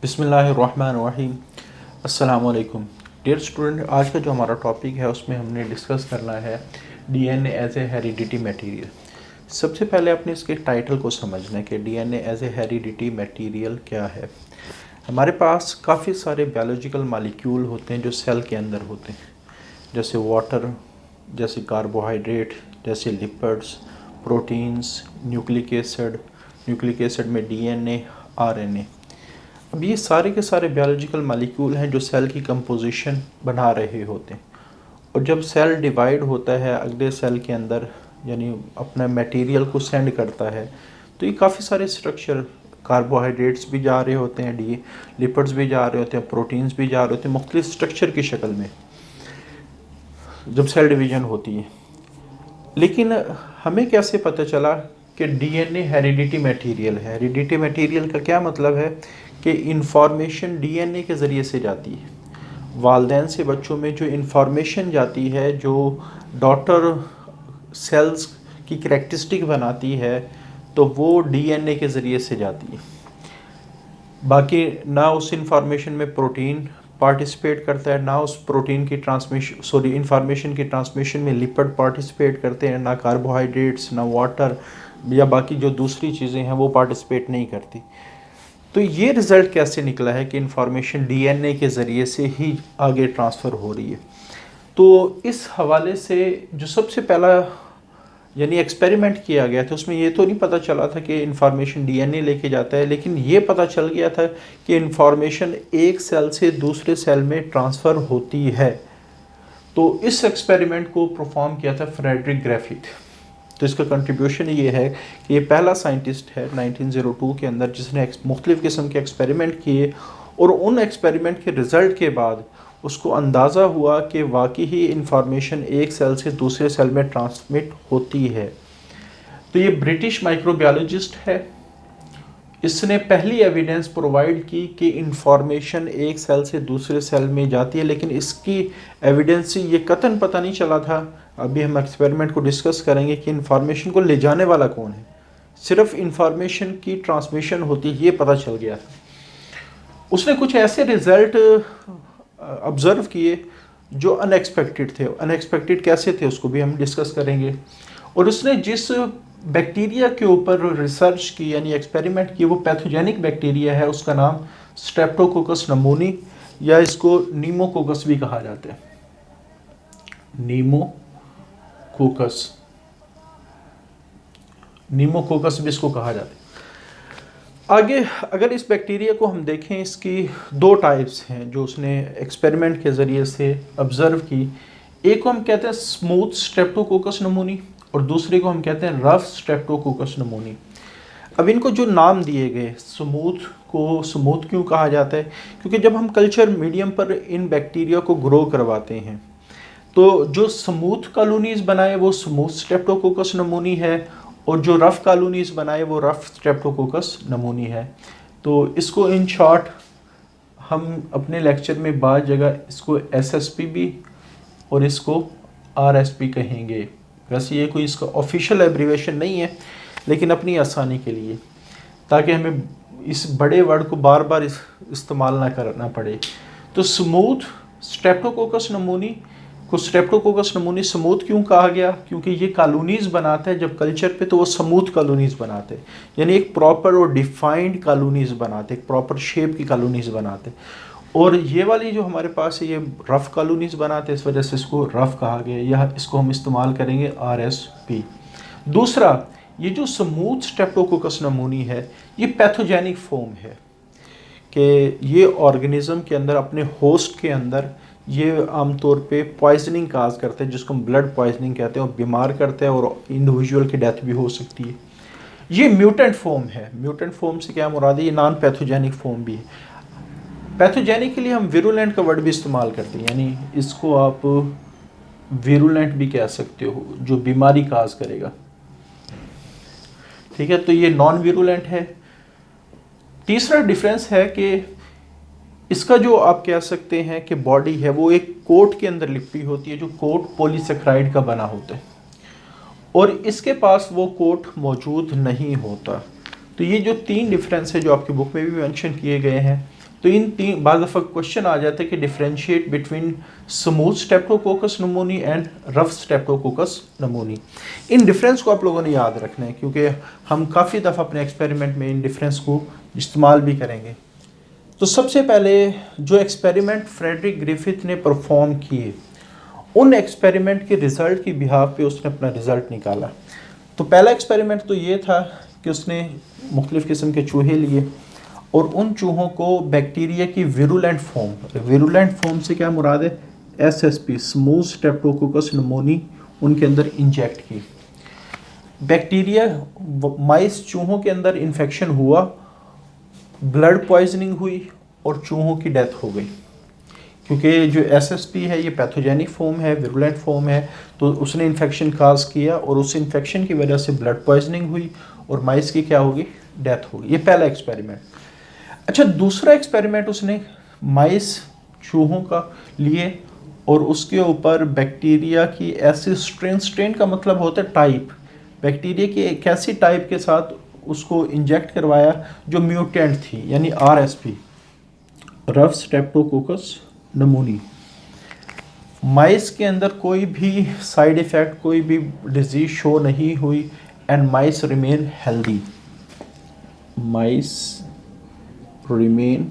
बिस्मिल्लाहिर्रहमानिर्रहीम। अस्सलाम वालेकुम डियर स्टूडेंट। आज का जो हमारा टॉपिक है उसमें हमने डिस्कस करना है DNA as a heredity material. सबसे पहले अपने इसके टाइटल को समझना है कि DNA as a heredity material क्या है। हमारे पास काफ़ी सारे बायोलॉजिकल मॉलिक्यूल होते हैं जो सेल के अंदर होते हैं, जैसे वाटर, जैसे कार्बोहाइड्रेट, जैसे लिपिड्स, प्रोटीन्स, न्यूक्लिक एसिड में डीएनए, आरएनए। अब ये सारे के सारे बायोलॉजिकल मॉलिक्यूल हैं जो सेल की कंपोजिशन बना रहे होते हैं। और जब सेल डिवाइड होता है अगले सेल के अंदर, यानी अपना मटेरियल को सेंड करता है, तो ये काफ़ी सारे स्ट्रक्चर, कार्बोहाइड्रेट्स भी जा रहे होते हैं, लिपिड्स भी जा रहे होते हैं, प्रोटीन्स भी जा रहे होते हैं, मुख्तलिफ स्ट्रक्चर की शक्ल में जब सेल डिवीजन होती है। लेकिन हमें कैसे पता चला कि डीएनए हेरिडिटी मटेरियल है? हेरिडिटी मटेरियल का क्या मतलब है कि इंफॉर्मेशन डीएनए के ज़रिए से जाती है। वालिदैन से बच्चों में जो इंफॉर्मेशन जाती है, जो डॉटर सेल्स की करैक्टरिस्टिक बनाती है, तो वो डीएनए के ज़रिए से जाती है। बाकी ना उस इंफॉर्मेशन में प्रोटीन पार्टिसिपेट करता है, ना उस प्रोटीन की इंफॉर्मेशन की ट्रांसमिशन में लिपिड पार्टिसिपेट करते हैं, ना कार्बोहाइड्रेट्स, ना वाटर या बाकी जो दूसरी चीज़ें हैं वो पार्टिसिपेट नहीं करती। तो ये रिज़ल्ट कैसे निकला है कि इंफॉर्मेशन डीएनए के ज़रिए से ही आगे ट्रांसफ़र हो रही है? तो इस हवाले से जो सबसे पहला यानी एक्सपेरिमेंट किया गया था, उसमें ये तो नहीं पता चला था कि इंफॉर्मेशन डीएनए लेके जाता है, लेकिन ये पता चल गया था कि इंफॉर्मेशन एक सेल से दूसरे सेल में ट्रांसफ़र होती है। तो इस एक्सपेरिमेंट को परफॉर्म किया था फ्रेडरिक ग्रिफिथ। तो इसका कंट्रीब्यूशन ये है कि ये पहला साइंटिस्ट है 1902 के अंदर जिसने मुख्तलिफ़ किस्म के एक्सपेरिमेंट किए, और उन एक्सपेरिमेंट के रिज़ल्ट के बाद उसको अंदाज़ा हुआ कि वाकई ही इंफॉर्मेशन एक सेल से दूसरे सेल में ट्रांसमिट होती है। तो ये ब्रिटिश माइक्रोबायोलॉजिस्ट है, इसने पहली एविडेंस प्रोवाइड की कि इंफॉर्मेशन एक सेल से दूसरे सेल में जाती है, लेकिन इसकी एविडेंस से ये कतन पता नहीं चला था। अभी हम एक्सपेरिमेंट को डिस्कस करेंगे कि इंफॉर्मेशन को ले जाने वाला कौन है। सिर्फ इंफॉर्मेशन की ट्रांसमिशन होती है, ये पता चल गया था। उसने कुछ ऐसे रिजल्ट ऑब्जर्व किए जो अनएक्सपेक्टेड थे। अनएक्सपेक्टेड कैसे थे उसको भी हम डिस्कस करेंगे। और उसने जिस बैक्टीरिया के ऊपर रिसर्च की यानी एक्सपेरिमेंट की, वो पैथोजेनिक बैक्टीरिया है, उसका नाम स्ट्रेप्टोकोकस नमूनी या इसको नीमोकोकस भी कहा जाता है। नीमोकोकस भी इसको कहा जाता है। आगे अगर इस बैक्टीरिया को हम देखें, इसकी दो टाइप्स हैं जो उसने एक्सपेरिमेंट के ज़रिए से ऑब्ज़र्व की। एक को हम कहते हैं स्मूथ स्ट्रेप्टोकोकस नमूनी और दूसरे को हम कहते हैं रफ स्ट्रेप्टोकोकस नमूनी। अब इनको जो नाम दिए गए, स्मूथ को स्मूथ क्यों कहा जाता है? क्योंकि जब हम कल्चर मीडियम पर इन बैक्टीरिया को ग्रो करवाते हैं तो जो स्मूथ कॉलोनीज़ बनाए वो स्मूथ स्ट्रेप्टोकोकस नमूनी है, और जो रफ़ कॉलोनीज़ बनाए वो रफ़ स्ट्रेप्टोकोकस नमूनी है। तो इसको इन शॉर्ट हम अपने लेक्चर में बाद जगह इसको एसएसपी भी और इसको आरएसपी कहेंगे। वैसे ये कोई इसका ऑफिशियल एब्रीवेशन नहीं है, लेकिन अपनी आसानी के लिए, ताकि हमें इस बड़े वर्ड को बार बार इस्तेमाल ना करना पड़े। तो स्मूथ स्ट्रेप्टोकोकस नमूनी को स्ट्रेप्टोकोकस नमूनी स्मूथ क्यों कहा गया? क्योंकि ये कॉलोनीज़ बनाते हैं जब कल्चर पे, तो वो स्मूथ कॉलोनीज़ बनाते हैं, यानी एक प्रॉपर और डिफाइंड कॉलोनीज़ बनाते, एक प्रॉपर शेप की कॉलोनीज़ बनाते। और ये वाली जो हमारे पास है ये रफ़ कॉलोनीज़ बनाते हैं, इस वजह से इसको रफ़ कहा गया, या इसको हम इस्तेमाल करेंगे आरएसपी। दूसरा, ये जो स्मूथ स्ट्रेप्टोकोकस नमूनी है ये पैथोजेनिक फॉर्म है कि ये ऑर्गेनिज्म के अंदर अपने होस्ट के अंदर ये आमतौर पे पॉइजनिंग काज करते हैं, जिसको हम ब्लड पॉइजनिंग कहते हैं, और बीमार करते हैं और इंडिविजुअल की डेथ भी हो सकती है। ये म्यूटेंट फॉर्म है। म्यूटेंट फॉर्म से क्या मुराद है? ये नॉन पैथोजेनिक फॉर्म भी है। पैथोजेनिक के लिए हम विरुलेंट का वर्ड भी इस्तेमाल करते हैं, यानी इसको आप विरुलेंट भी कह सकते हो, जो बीमारी काज करेगा। ठीक है, तो ये नॉन विरुलेंट है। तीसरा डिफरेंस है कि इसका जो आप कह सकते हैं कि बॉडी है वो एक कोट के अंदर लिपटी होती है, जो कोट पॉलीसेक्राइड का बना होता है, और इसके पास वो कोट मौजूद नहीं होता। तो ये जो तीन डिफरेंस है जो आपकी बुक में भी मेंशन किए गए हैं, तो इन तीन बार दफ़ा क्वेश्चन आ जाता है कि differentiate between smooth streptococcus pneumoniae and rough streptococcus pneumoniae. इन डिफरेंस को आप लोगों ने याद रखना है क्योंकि हम काफ़ी दफ़ा अपने एक्सपेरिमेंट में इन डिफरेंस को इस्तेमाल भी करेंगे। तो सबसे पहले जो एक्सपेरिमेंट फ्रेडरिक ग्रिफिथ ने परफॉर्म किए, उन एक्सपेरिमेंट के रिज़ल्ट की बिहाफ पे उसने अपना रिज़ल्ट निकाला। तो पहला एक्सपेरिमेंट तो ये था कि उसने मुख्तलिफ़ किस्म के चूहे लिए और उन चूहों को बैक्टीरिया की विरुलेंट फॉर्म से क्या मुराद है, SSP स्मूथ स्ट्रेप्टोकोकस नमूनी उनके अंदर इंजेक्ट की। बैक्टीरिया माइस चूहों के अंदर इन्फेक्शन हुआ, ब्लड पॉइजनिंग हुई और चूहों की डेथ हो गई। क्योंकि जो SSP है ये पैथोजेनिक फॉर्म है, विरुलेंट फॉर्म है, तो उसने इन्फेक्शन काज किया और उस इन्फेक्शन की वजह से ब्लड पॉइजनिंग हुई और माइस की क्या होगी, डेथ होगी। ये पहला एक्सपेरिमेंट। अच्छा, दूसरा एक्सपेरिमेंट उसने माइस चूहों का लिए और उसके ऊपर बैक्टीरिया की ऐसी स्ट्रेन का मतलब होता है टाइप, बैक्टीरिया की एक ऐसी टाइप के साथ उसको इंजेक्ट करवाया जो म्यूटेंट थी, यानी RSP रफ स्ट्रेप्टोकोकस नमूनी। माइस के अंदर कोई भी साइड इफ़ेक्ट, कोई भी डिजीज शो नहीं हुई and mice remain healthy. Mice remain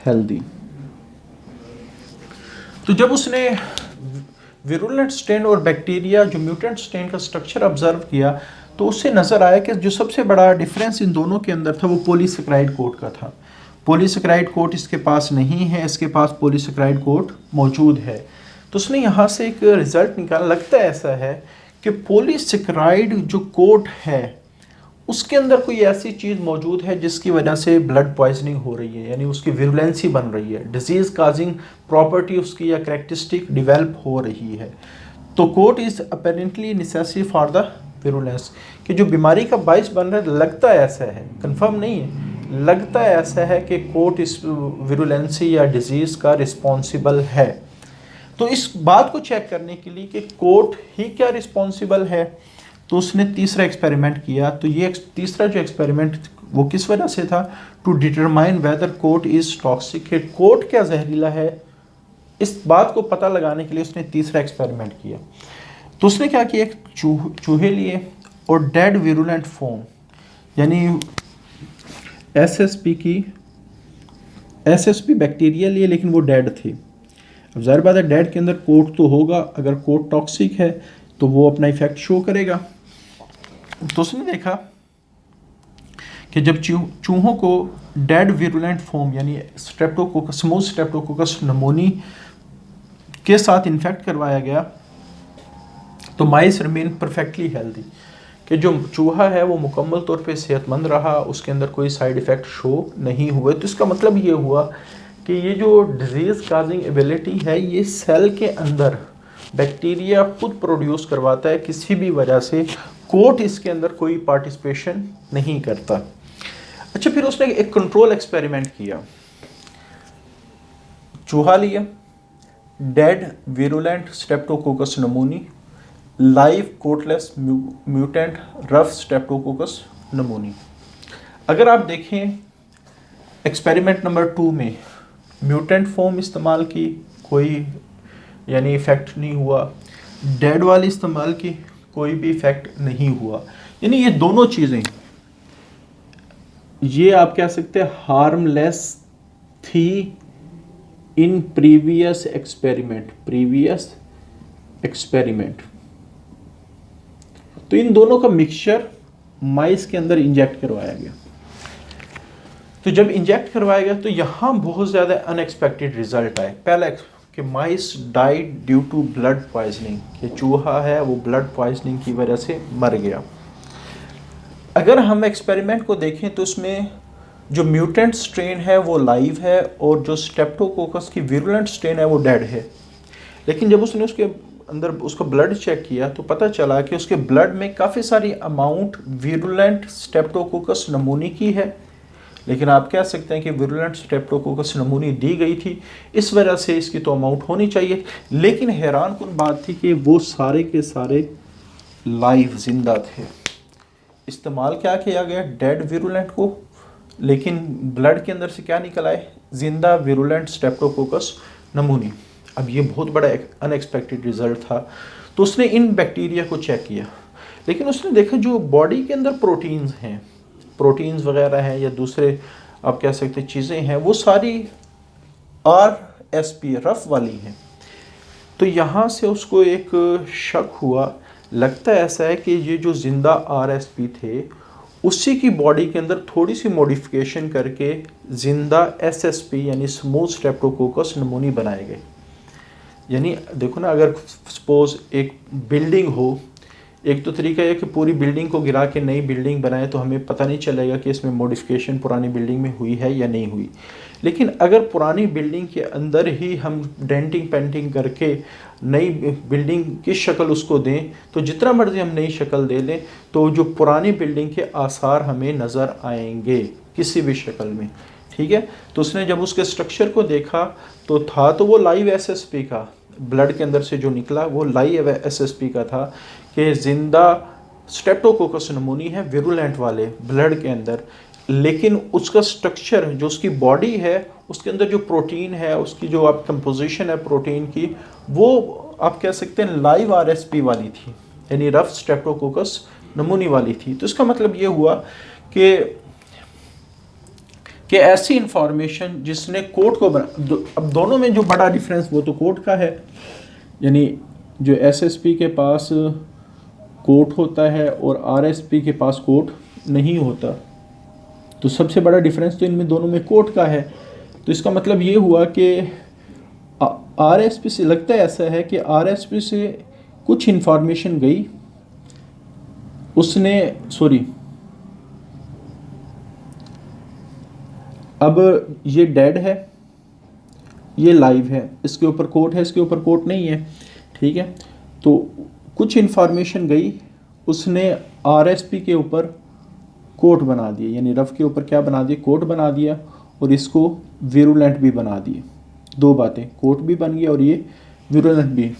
healthy. तो जब उसने विरुलेंट स्ट्रेन और बैक्टीरिया जो म्यूटेंट स्ट्रेन का स्ट्रक्चर ऑब्जर्व किया तो उससे नज़र आया कि जो सबसे बड़ा डिफरेंस इन दोनों के अंदर था वो पॉलीसेकेराइड कोट का था। पॉलीसेकेराइड कोट इसके पास नहीं है, इसके पास पॉलीसेकेराइड कोट मौजूद है। तो उसने यहाँ से एक रिज़ल्ट निकाला, लगता है ऐसा है कि पॉलीसेकेराइड जो कोट है उसके अंदर कोई ऐसी चीज़ मौजूद है जिसकी वजह से ब्लड पॉइजनिंग हो रही है, यानी उसकी विरुलेंसी बन रही है, डिजीज़ काजिंग प्रॉपर्टी उसकी या करेक्टरिस्टिक डेवलप हो रही है। तो coat is apparently necessary for the virulence, कि जो बीमारी का बाइस बन रहा है, लगता है ऐसा है, कंफर्म नहीं है, लगता है ऐसा है कि कोट इस विरुलेंसी या डिजीज़ का रिस्पॉन्सिबल है। तो इस बात को चेक करने के लिए कि कोट ही क्या रिस्पॉन्सिबल है, तो उसने तीसरा एक्सपेरिमेंट किया। तो ये तीसरा जो एक्सपेरिमेंट वो किस वजह से था, to determine whether coat is toxic, है कोट क्या जहरीला है, इस बात को पता लगाने के लिए उसने तीसरा एक्सपेरिमेंट किया। तो उसने क्या किया, एक चूहे लिए और डेड विरुलेंट फॉर्म यानी SSP बैक्टीरिया लिए, लेकिन वो डेड थे। अब ज़ाहिर बात है डेड के अंदर कोट तो होगा, अगर कोट टॉक्सिक है तो वो अपना इफेक्ट शो करेगा। तो उसने देखा कि जब चूहों को डेड विरुलेंट फॉर्म यानी स्ट्रेप्टोकोकस स्मूथ स्ट्रेप्टोकोकस नमूनी के साथ इन्फेक्ट करवाया गया तो माइस रिमेन परफेक्टली हेल्दी, कि जो चूहा है वो मुकम्मल तौर पे सेहतमंद रहा, उसके अंदर कोई साइड इफ़ेक्ट शो नहीं हुए। तो इसका मतलब ये हुआ कि ये जो डिजीज़ काजिंग एबिलिटी है ये सेल के अंदर बैक्टीरिया खुद प्रोड्यूस करवाता है, किसी भी वजह से कोट इसके अंदर कोई पार्टिसिपेशन नहीं करता। अच्छा, फिर उसने एक कंट्रोल एक्सपेरिमेंट किया, चूहा लिया, dead virulent streptococcus pneumoniae, live coatless mutant rough streptococcus pneumoniae. अगर आप देखें एक्सपेरिमेंट नंबर 2 में म्यूटेंट फॉर्म इस्तेमाल की, कोई यानी इफ़ेक्ट नहीं हुआ, डेड वाली इस्तेमाल की, कोई भी इफ़ेक्ट नहीं हुआ। यानी ये दोनों चीज़ें ये आप कह सकते हैं हार्मलेस थी इन प्रीवियस एक्सपेरिमेंट। तो इन दोनों का मिक्सचर माइस के अंदर इंजेक्ट करवाया गया। तो जब इंजेक्ट करवाया गया तो यहाँ बहुत ज़्यादा अनएक्सपेक्टेड रिजल्ट आए। पहला कि mice died due to blood poisoning, कि चूहा है वो ब्लड पॉइजनिंग की वजह से मर गया। अगर हम एक्सपेरिमेंट को देखें तो उसमें जो म्यूटेंट स्ट्रेन है वो लाइव है और जो स्ट्रेप्टोकोकस की विरुलेंट स्ट्रेन है वो डेड है। लेकिन जब उसने उसके अंदर उसका ब्लड चेक किया तो पता चला कि उसके ब्लड में काफ़ी सारी अमाउंट विरुलेंट स्ट्रेप्टोकोकस नमूनी की है, लेकिन आप कह सकते हैं कि विरुलेंट स्ट्रेप्टोकोकस नमूनी दी गई थी, इस वजह से इसकी तो अमाउंट होनी चाहिए। लेकिन हैरान कुन बात थी कि वो सारे के सारे लाइव जिंदा थे। इस्तेमाल क्या किया गया, डेड विरुलेंट को लेकिन ब्लड के अंदर से क्या निकल आए, जिंदा विरुलेंट स्ट्रेप्टोकोकस नमूनी। अब ये बहुत बड़ा अनएक्सपेक्टेड रिजल्ट था। तो उसने इन बैक्टीरिया को चेक किया, लेकिन उसने देखा जो बॉडी के अंदर प्रोटीन्स हैं, प्रोटीन्स वगैरह हैं या दूसरे आप कह सकते हैं चीज़ें हैं, वो सारी RSP रफ वाली हैं। तो यहाँ से उसको एक शक हुआ, लगता है ऐसा है कि ये जो जिंदा RSP थे उसी की बॉडी के अंदर थोड़ी सी मॉडिफिकेशन करके जिंदा SSP यानी स्मूथ स्ट्रेप्टोकोकस नमूनी बनाए गए। यानी देखो ना, अगर सपोज एक बिल्डिंग हो, एक तो तरीका है कि पूरी बिल्डिंग को गिरा के नई बिल्डिंग बनाए तो हमें पता नहीं चलेगा कि इसमें मॉडिफिकेशन पुरानी बिल्डिंग में हुई है या नहीं हुई। लेकिन अगर पुरानी बिल्डिंग के अंदर ही हम डेंटिंग पेंटिंग करके नई बिल्डिंग की शक्ल उसको दें, तो जितना मर्जी हम नई शक्ल दे लें तो जो पुरानी बिल्डिंग के आसार हमें नज़र आएंगे किसी भी शक्ल में। ठीक है, तो उसने जब उसके स्ट्रक्चर को देखा तो था तो वो लाइव SSP का, ब्लड के अंदर से जो निकला वो लाइव SSP का था कि जिंदा स्ट्रेप्टोकोकस नमूनी है विरुलेंट वाले ब्लड के अंदर। लेकिन उसका स्ट्रक्चर जो उसकी बॉडी है उसके अंदर जो प्रोटीन है, उसकी जो आप कंपोजिशन है प्रोटीन की, वो आप कह सकते हैं लाइव RSP वाली थी, यानी रफ स्ट्रेप्टोकोकस नमूनी वाली थी। तो इसका मतलब ये हुआ कि ऐसी इंफॉर्मेशन जिसने कोट को अब दोनों में जो बड़ा डिफरेंस वो तो कोट का है, यानी जो SSP के पास कोट होता है और RSP के पास कोट नहीं होता। तो सबसे बड़ा डिफरेंस तो इनमें दोनों में कोट का है। तो इसका मतलब ये हुआ कि RSP से लगता है ऐसा है कि RSP से कुछ इंफॉर्मेशन गई, उसने अब ये डेड है, ये लाइव है, इसके ऊपर कोट है, इसके ऊपर कोट नहीं है। ठीक है, तो कुछ इंफॉर्मेशन गई, उसने RSP के ऊपर कोट बना दिया, यानी रफ के ऊपर क्या बना दिया, कोट बना दिया, और इसको विरुलेंट भी बना दिए। दो बातें, कोट भी बन गया और ये विरुलेंट भी।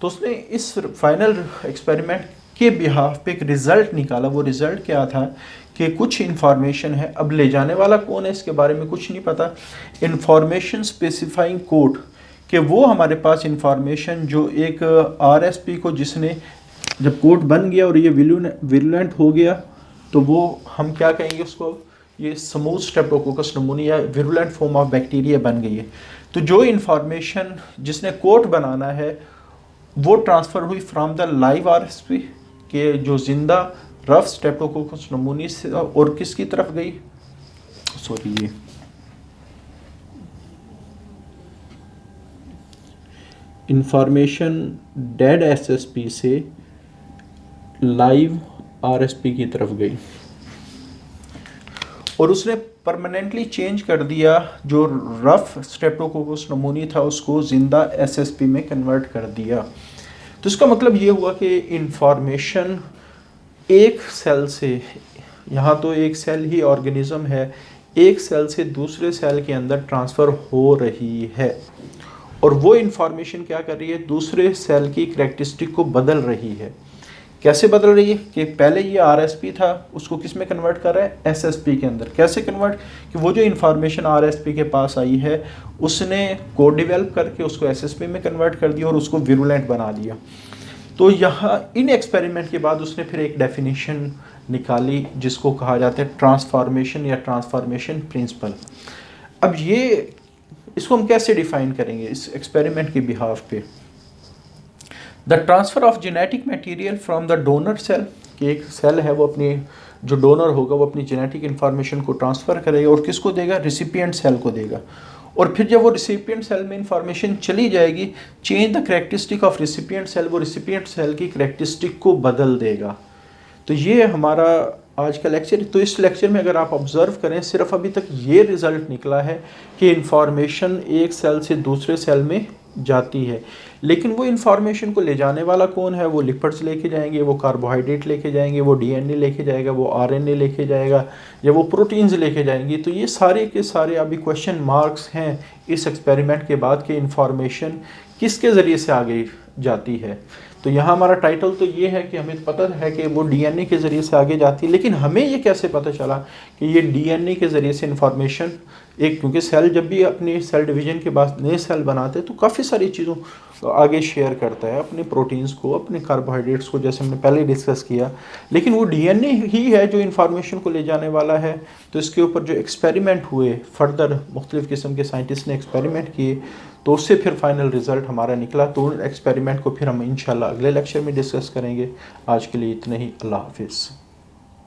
तो उसने इस फाइनल एक्सपेरिमेंट के बिहाफ पे एक रिज़ल्ट निकाला। वो रिज़ल्ट क्या था कि कुछ इन्फॉर्मेशन है, अब ले जाने वाला कौन है इसके बारे में कुछ नहीं पता। इन्फॉर्मेशन स्पेसिफाइंग कोड कि वो हमारे पास इन्फॉर्मेशन जो एक RSP को जिसने जब कोड बन गया और ये विरुलेंट हो गया तो वो हम क्या कहेंगे उसको, ये स्मूथ स्ट्रेप्टोकोकस नमूनी या विरुलेंट फॉर्म ऑफ बैक्टीरिया बन गई है। तो जो इन्फॉर्मेशन जिसने कोड बनाना है वो ट्रांसफ़र हुई फ्रॉम द लाइव RSP के जो जिंदा रफ स्ट्रेप्टोकोकस नमूनी से, और किसकी तरफ गई, ये इंफॉर्मेशन डेड SSP से लाइव RSP की तरफ गई और उसने परमानेंटली चेंज कर दिया, जो रफ स्ट्रेप्टोकोकस नमूनी था उसको जिंदा SSP में कन्वर्ट कर दिया। तो इसका मतलब ये हुआ कि इंफॉर्मेशन एक सेल से, यहाँ तो एक सेल ही ऑर्गेनिज्म है, एक सेल से दूसरे सेल के अंदर ट्रांसफ़र हो रही है और वो इंफॉर्मेशन क्या कर रही है, दूसरे सेल की करैक्टरिस्टिक को बदल रही है। कैसे बदल रही है कि पहले ये RSP था उसको किस में कन्वर्ट कर रहा है, SSP के अंदर। कैसे कन्वर्ट, कि वो जो इन्फॉर्मेशन RSP के पास आई है उसने कोड डेवलप करके उसको SSP में कन्वर्ट कर दिया और उसको विरुलेंट बना दिया। तो यहाँ इन एक्सपेरिमेंट के बाद उसने फिर एक डेफिनेशन निकाली जिसको कहा जाता है ट्रांसफॉर्मेशन या ट्रांसफॉर्मेशन प्रिंसिपल। अब ये इसको हम कैसे डिफाइन करेंगे इस एक्सपेरिमेंट के बिहाफ पे। The transfer of genetic material from the donor cell, कि एक सेल है वो अपनी जो डोनर होगा वो अपनी जेनेटिक इन्फॉर्मेशन को ट्रांसफ़र करेगा और किसको देगा, रिसिपिएंट सेल को देगा। और फिर जब वो रिसिपिएंट सेल में इंफॉर्मेशन चली जाएगी, change the characteristic of recipient cell, वो रिसिपिएंट सेल की करैक्टरिस्टिक को बदल देगा। तो ये हमारा आज का लेक्चर। तो इस लेक्चर में अगर आप ऑब्ज़र्व करें सिर्फ अभी तक ये रिज़ल्ट निकला है कि इंफॉर्मेशन एक सेल से दूसरे सेल में जाती है, लेकिन वो इन्फॉर्मेशन को ले जाने वाला कौन है, वो लिपिड्स लेके जाएंगे, वो कार्बोहाइड्रेट लेके जाएंगे, वो DNA लेके जाएगा, वो RNA लेके जाएगा, या वो प्रोटीन्स लेके जाएंगी। तो ये सारे के सारे अभी क्वेश्चन मार्क्स हैं इस एक्सपेरिमेंट के बाद कि इन्फॉर्मेशन किसके ज़रिए से आगे जाती है। तो यहाँ हमारा टाइटल तो ये है कि हमें पता है कि वो डीएनए के ज़रिए से आगे जाती है, लेकिन हमें ये कैसे पता चला कि ये डीएनए के ज़रिए से इंफॉर्मेशन क्योंकि सेल जब भी अपनी सेल डिवीजन के बाद नए सेल बनाते हैं तो काफ़ी सारी चीज़ों आगे शेयर करता है, अपने प्रोटीन्स को, अपने कार्बोहाइड्रेट्स को, जैसे हमने पहले डिस्कस किया। लेकिन वो डीएनए ही है जो इन्फॉर्मेशन को ले जाने वाला है। तो इसके ऊपर जो एक्सपेरिमेंट हुए, फर्दर मुख्तलिफ़ किस्म के साइंटिस्ट ने एक्सपेरिमेंट किए, तो उससे फिर फाइनल रिज़ल्ट हमारा निकला। तो एक्सपेरिमेंट को फिर हम इंशाल्लाह अगले लेक्चर में डिस्कस करेंगे। आज के लिए इतना ही। अल्लाह हाफिज़।